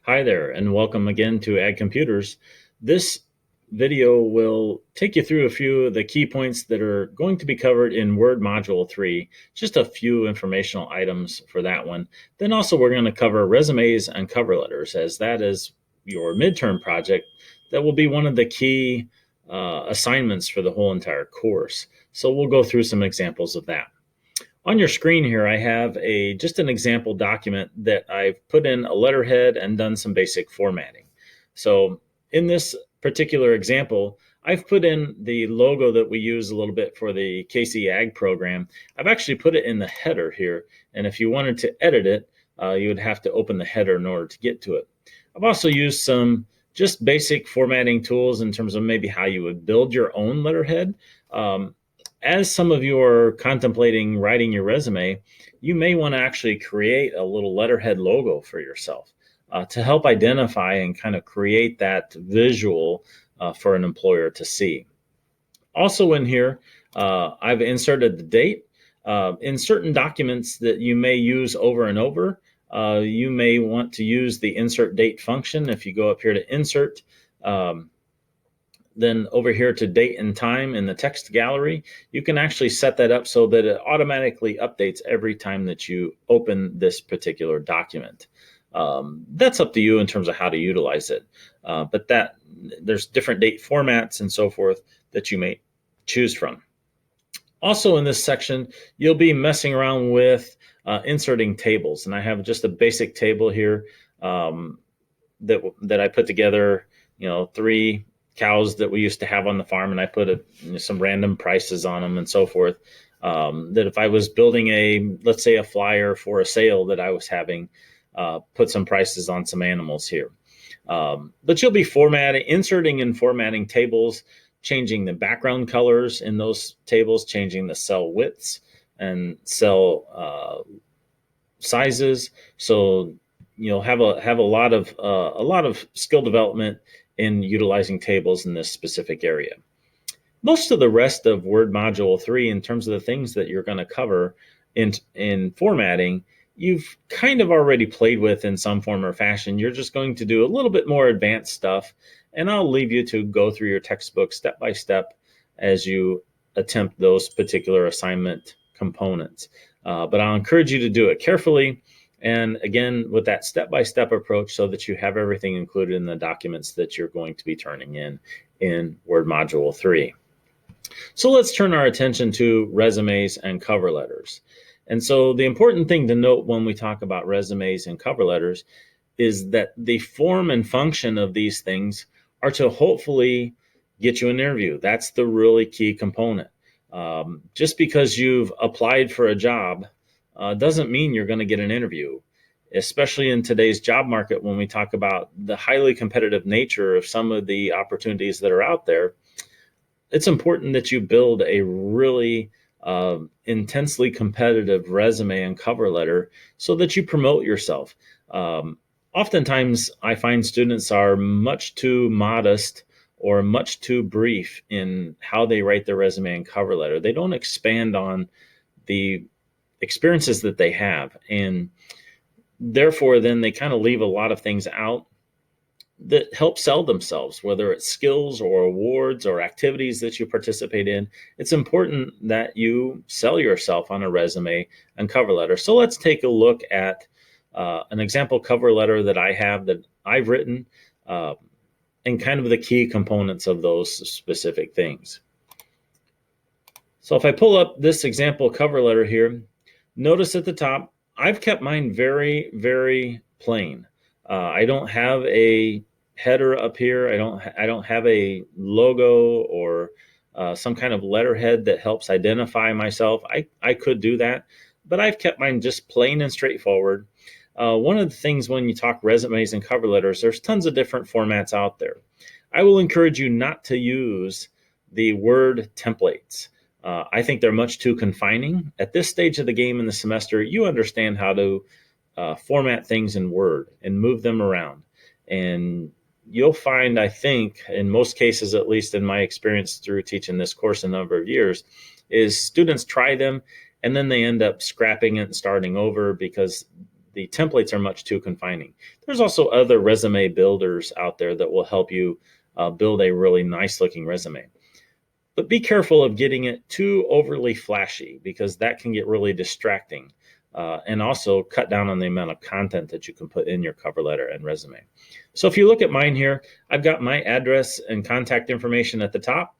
Hi there, and welcome again to Ag Computers. This video will take you through a few of the key points that are going to be covered in Word Module 3, just a few informational items for that one. Then also we're going to cover resumes and cover letters, as that is your midterm project that will be one of the key assignments for the whole entire course. So we'll go through some examples of that. On your screen here, I have just an example document that I've put in a letterhead and done some basic formatting. So in this particular example, I've put in the logo that we use a little bit for the KC Ag program. I've actually put it in the header here, and if you wanted to edit it, you would have to open the header in order to get to it. I've also used some just basic formatting tools in terms of maybe how you would build your own letterhead. As some of you are contemplating writing your resume, you may want to actually create a little letterhead logo for yourself to help identify and kind of create that visual for an employer to see. Also in here, I've inserted the date. In certain documents that you may use over and over, you may want to use the insert date function. If you go up here to insert, then over here to date and time in the text gallery, you can actually set that up so that it automatically updates every time that you open this particular document. That's up to you in terms of how to utilize it. But there's different date formats and so forth that you may choose from. Also in this section, you'll be messing around with inserting tables. And I have just a basic table here that I put together, 3 cows that we used to have on the farm, and I put some random prices on them and so forth. That if I was building let's say a flyer for a sale that I was having, put some prices on some animals here. But you'll be inserting and formatting tables, changing the background colors in those tables, changing the cell widths and cell sizes. So you'll have a lot of skill development in utilizing tables in this specific area. Most of the rest of Word Module 3, in terms of the things that you're going to cover in formatting, you've kind of already played with in some form or fashion. You're just going to do a little bit more advanced stuff, and I'll leave you to go through your textbook step by step as you attempt those particular assignment components. But I'll encourage you to do it carefully, and again, with that step-by-step approach, so that you have everything included in the documents that you're going to be turning in Word Module 3. So let's turn our attention to resumes and cover letters. And so the important thing to note when we talk about resumes and cover letters is that the form and function of these things are to hopefully get you an interview. That's the really key component. Just because you've applied for a job doesn't mean you're going to get an interview, especially in today's job market when we talk about the highly competitive nature of some of the opportunities that are out there. It's important that you build a really intensely competitive resume and cover letter so that you promote yourself. Oftentimes, I find students are much too modest or much too brief in how they write their resume and cover letter. They don't expand on the experiences that they have, and therefore then they kind of leave a lot of things out that help sell themselves, whether it's skills or awards or activities that you participate in. It's important that you sell yourself on a resume and cover letter. So let's take a look at an example cover letter that I have that I've written, and kind of the key components of those specific things. So if I pull up this example cover letter here, notice at the top, I've kept mine very, very plain. I don't have a header up here. I don't have a logo or some kind of letterhead that helps identify myself. I could do that, but I've kept mine just plain and straightforward. One of the things when you talk resumes and cover letters, there's tons of different formats out there. I will encourage you not to use the Word templates. I think they're much too confining. At this stage of the game in the semester, you understand how to format things in Word and move them around. And you'll find, I think, in most cases, at least in my experience through teaching this course a number of years, is students try them and then they end up scrapping it and starting over because the templates are much too confining. There's also other resume builders out there that will help you build a really nice looking resume. But be careful of getting it too overly flashy, because that can get really distracting, and also cut down on the amount of content that you can put in your cover letter and resume. So if you look at mine here, I've got my address and contact information at the top.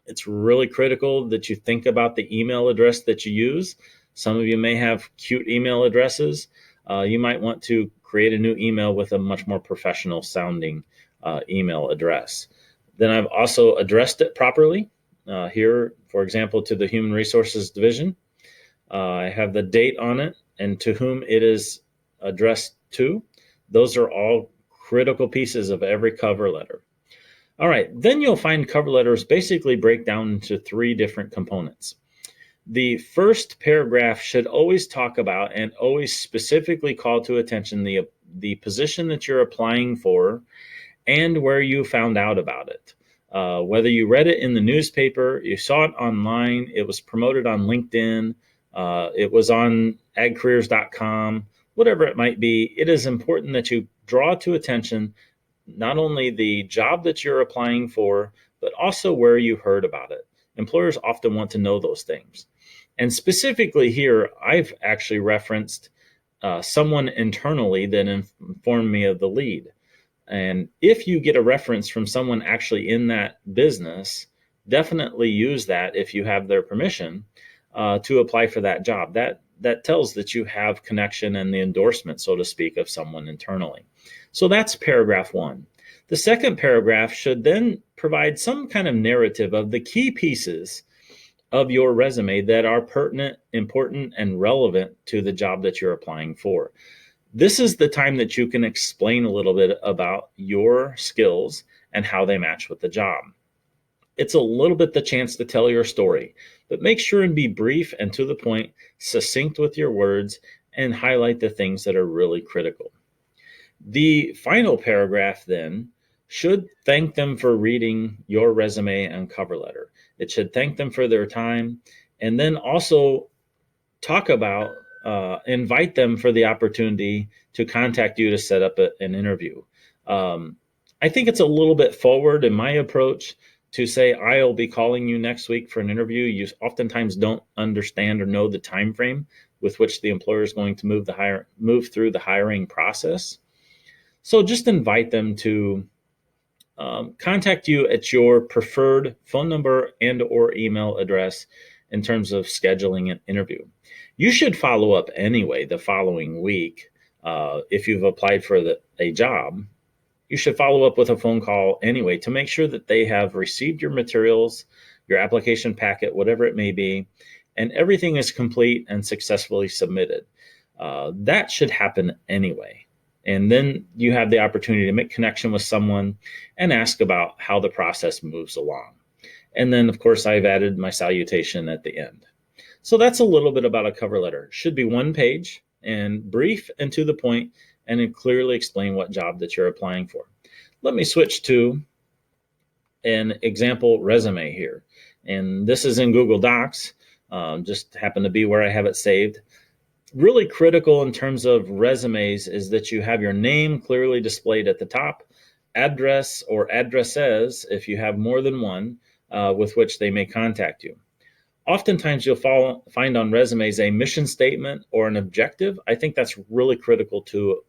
It's really critical that you think about the email address that you use. Some of you may have cute email addresses. You might want to create a new email with a much more professional sounding email address. Then I've also addressed it properly. Here, for example, to the Human Resources Division. I have the date on it and to whom it is addressed to. Those are all critical pieces of every cover letter. All right, then you'll find cover letters basically break down into 3 different components. The first paragraph should always talk about and always specifically call to attention the position that you're applying for and where you found out about it. Whether you read it in the newspaper, you saw it online, it was promoted on LinkedIn, it was on agcareers.com, whatever it might be, it is important that you draw to attention not only the job that you're applying for, but also where you heard about it. Employers often want to know those things. And specifically here, I've actually referenced someone internally that informed me of the lead. And if you get a reference from someone actually in that business, definitely use that if you have their permission to apply for that job. That tells that you have connection and the endorsement, so to speak, of someone internally. So that's paragraph 1. The second paragraph should then provide some kind of narrative of the key pieces of your resume that are pertinent, important, and relevant to the job that you're applying for. This is the time that you can explain a little bit about your skills and how they match with the job. It's a little bit the chance to tell your story, but make sure and be brief and to the point, succinct with your words, and highlight the things that are really critical. The final paragraph then should thank them for reading your resume and cover letter. It should thank them for their time, and then also talk about invite them for the opportunity to contact you to set up an interview. I think it's a little bit forward in my approach to say, I'll be calling you next week for an interview. You oftentimes don't understand or know the time frame with which the employer is going to move through the hiring process. So just invite them to contact you at your preferred phone number and or email address in terms of scheduling an interview. You should follow up anyway the following week. If you've applied for a job, you should follow up with a phone call anyway to make sure that they have received your materials, your application packet, whatever it may be, and everything is complete and successfully submitted. That should happen anyway. And then you have the opportunity to make connection with someone and ask about how the process moves along. And then, of course, I've added my salutation at the end. So that's a little bit about a cover letter. It should be 1 page and brief and to the point, and it clearly explain what job that you're applying for. Let me switch to an example resume here. And this is in Google Docs, just happened to be where I have it saved. Really critical in terms of resumes is that you have your name clearly displayed at the top, address or addresses, if you have more than one, with which they may contact you. Oftentimes you'll find on resumes a mission statement or an objective. I think that's really critical to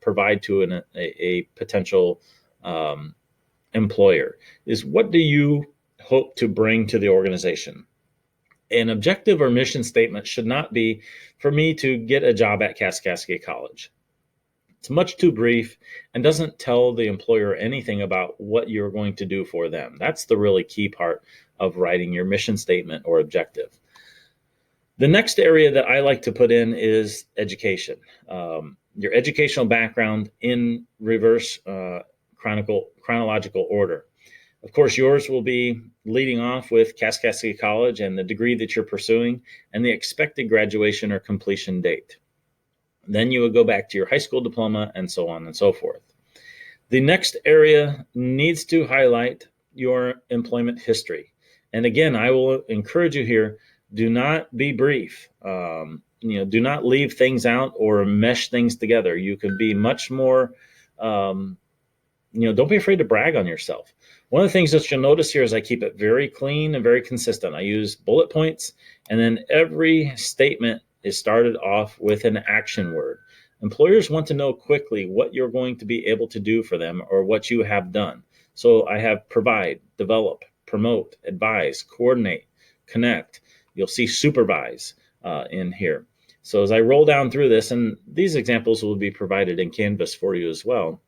provide to a potential employer, is what do you hope to bring to the organization? An objective or mission statement should not be for me to get a job at Kaskaskia College. It's much too brief and doesn't tell the employer anything about what you're going to do for them. That's the really key part of writing your mission statement or objective. The next area that I like to put in is education. Your educational background in reverse chronological order. Of course, yours will be leading off with Kaskaskia College and the degree that you're pursuing and the expected graduation or completion date. Then you would go back to your high school diploma and so on and so forth. The next area needs to highlight your employment history. And again, I will encourage you here, do not be brief. do not leave things out or mesh things together. You can be much more, don't be afraid to brag on yourself. One of the things that you'll notice here is I keep it very clean and very consistent. I use bullet points, and then every statement is started off with an action word. Employers want to know quickly what you're going to be able to do for them or what you have done. So I have provide, develop, promote, advise, coordinate, connect. You'll see supervise in here. So as I roll down through this, and these examples will be provided in Canvas for you as well,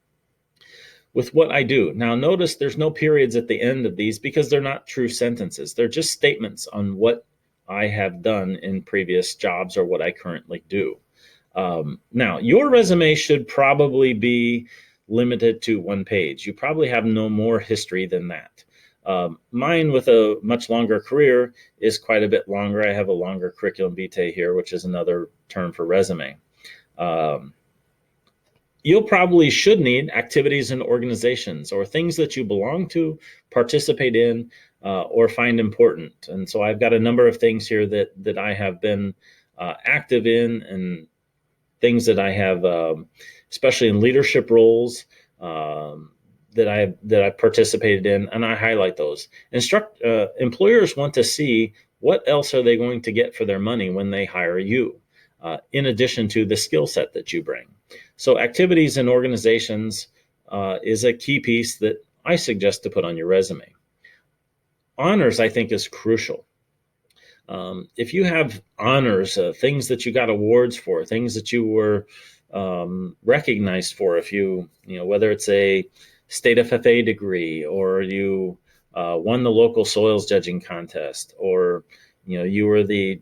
with what I do. Now notice there's no periods at the end of these because they're not true sentences. They're just statements on what I have done in previous jobs or what I currently do. Now, your resume should probably be limited to one page. You probably have no more history than that. Mine, with a much longer career, is quite a bit longer. I have a longer curriculum vitae here, which is another term for resume. You'll probably should need activities and organizations or things that you belong to, participate in, or find important. And so I've got a number of things here that I have been active in, and things that I have, especially in leadership roles, that I've participated in, and I highlight those. Employers want to see what else are they going to get for their money when they hire you, in addition to the skill set that you bring. So activities and organizations is a key piece that I suggest to put on your resume. Honors, I think, is crucial. If you have honors, things that you got awards for, things that you were recognized for, if whether it's a state FFA degree, or you won the local soils judging contest, or you were the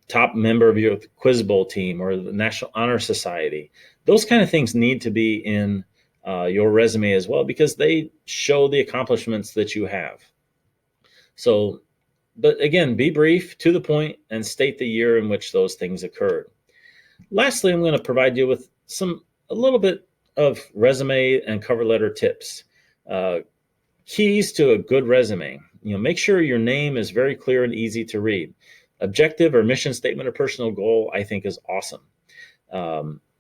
top member of your Quiz Bowl team or the National Honor Society, those kind of things need to be in your resume as well, because they show the accomplishments that you have. So, but again, be brief, to the point, and state the year in which those things occurred. Lastly, I'm going to provide you with a little bit of resume and cover letter tips. Keys to a good resume. Make sure your name is very clear and easy to read. Objective or mission statement or personal goal, I think, is awesome.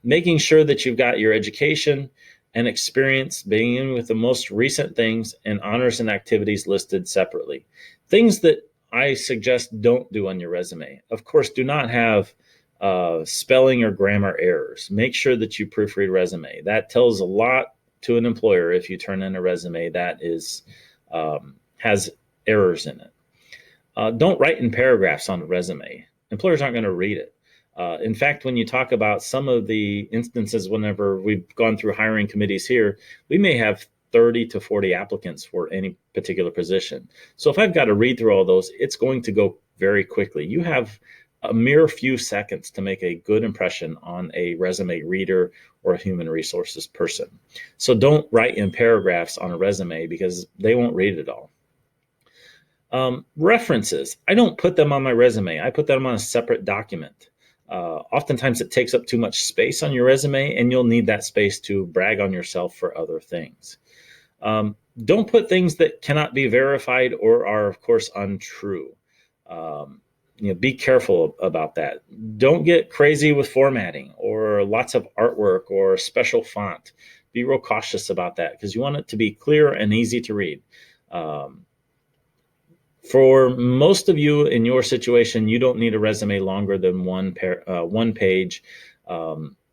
Making sure that you've got your education and experience beginning with the most recent things, and honors and activities listed separately. Things that I suggest don't do on your resume. Of course, do not have spelling or grammar errors. Make sure that you proofread resume. That tells a lot to an employer if you turn in a resume that has errors in it. Don't write in paragraphs on a resume. Employers aren't going to read it. In fact, when you talk about some of the instances, whenever we've gone through hiring committees here, we may have 30 to 40 applicants for any particular position. So if I've got to read through all those, it's going to go very quickly. You have a mere few seconds to make a good impression on a resume reader or a human resources person. So don't write in paragraphs on a resume, because they won't read it all. References, I don't put them on my resume. I put them on a separate document. Oftentimes it takes up too much space on your resume, and you'll need that space to brag on yourself for other things. Don't put things that cannot be verified or are, of course, untrue. Be careful about that. Don't get crazy with formatting or lots of artwork or special font. Be real cautious about that, because you want it to be clear and easy to read. For most of you in your situation, you don't need a resume longer than one page.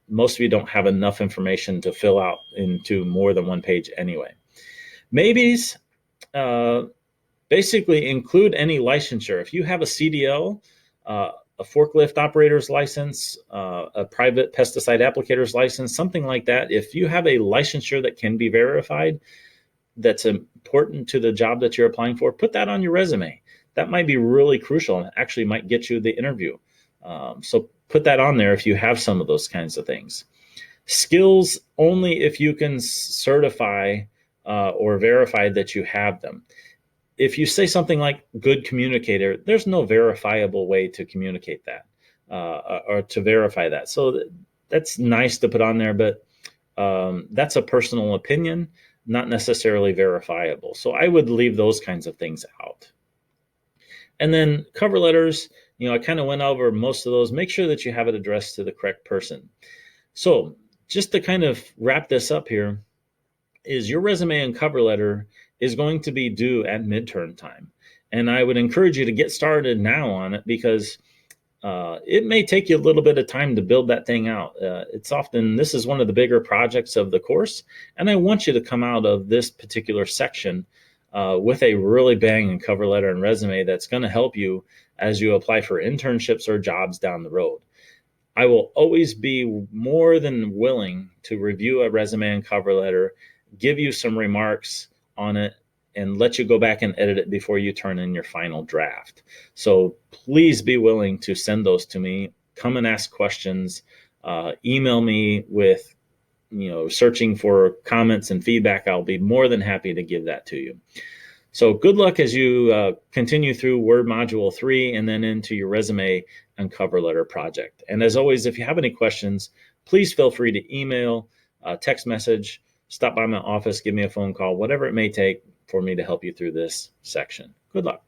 Most of you don't have enough information to fill out into more than one page anyway. Maybes, basically include any licensure. If you have a CDL, a forklift operator's license, a private pesticide applicator's license, something like that, if you have a licensure that can be verified, that's important to the job that you're applying for, put that on your resume. That might be really crucial and actually might get you the interview. So put that on there if you have some of those kinds of things. Skills, only if you can certify or verify that you have them. If you say something like good communicator, there's no verifiable way to communicate that or to verify that. So that's nice to put on there, but that's a personal opinion, not necessarily verifiable. So I would leave those kinds of things out. And then cover letters, I kind of went over most of those. Make sure that you have it addressed to the correct person. So just to kind of wrap this up here, is your resume and cover letter is going to be due at midterm time. And I would encourage you to get started now on it, because it may take you a little bit of time to build that thing out. This is one of the bigger projects of the course, and I want you to come out of this particular section with a really banging cover letter and resume that's going to help you as you apply for internships or jobs down the road. I will always be more than willing to review a resume and cover letter, give you some remarks on it, and let you go back and edit it before you turn in your final draft. So please be willing to send those to me. Come and ask questions. Email me with, searching for comments and feedback. I'll be more than happy to give that to you. So good luck as you continue through Word Module 3 and then into your resume and cover letter project. And as always, if you have any questions, please feel free to email, text message, stop by my office, give me a phone call, whatever it may take for me to help you through this section. Good luck.